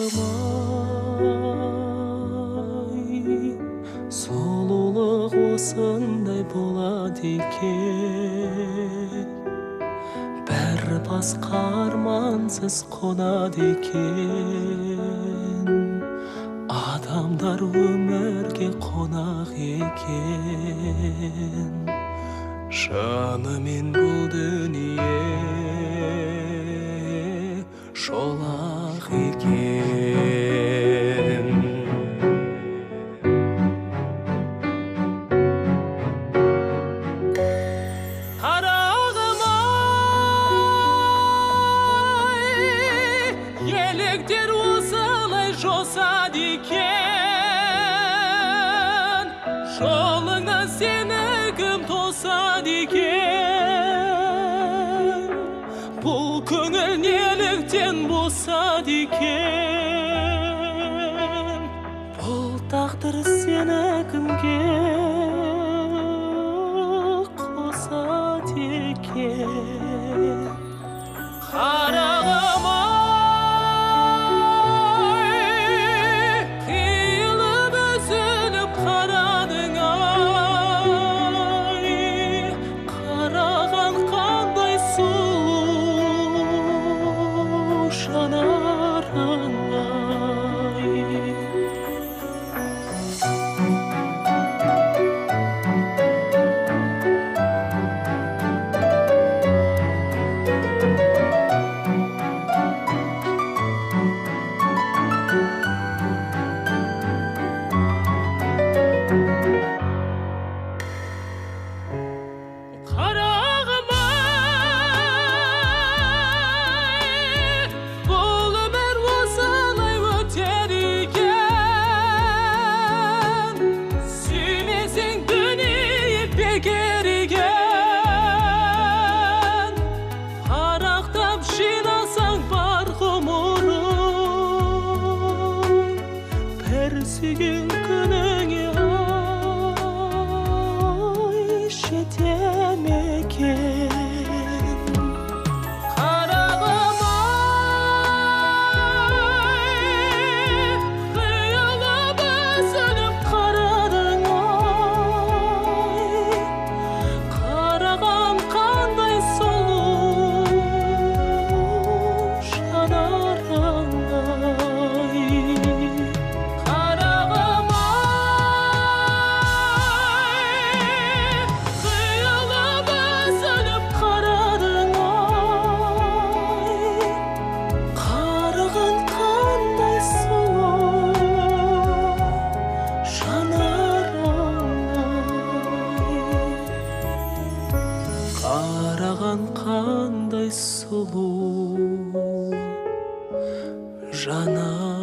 Қарағым-ай, сұлулық осындай болады екен, бәрі басқа армансыз қонады екен. Адамдар өмірге қонақ екен, шынымен бұл дүние шолақ екен. Қарағым-ай, еліктер осылай жосады екен, жолыңнан сені кім тосады екен. Бұл көңіл неліктен босады екен, бұл тағдыр сені кімге қосады екен. Қарағым-ай, қиылып үзіліп қарадың-ай, қараған қандай сұлу жанарың-ай. Қарағым-ай, бұл өмір осылай өтер екен, сүймесең дүние бекер екен. Парақтап жинасаң бар ғұмырың, бір сүйген күніңе ай жете ме екен. Қарағым-ай, қиылып үзіліп қарадың-ай, қараған қандай сұлу жанарың-ай. Қарағым-ай, қиылып үзіліп қарадың-ай, қараған қандай сұлу жанарың-ай. Қараған қандай сұлу жанарың-ай.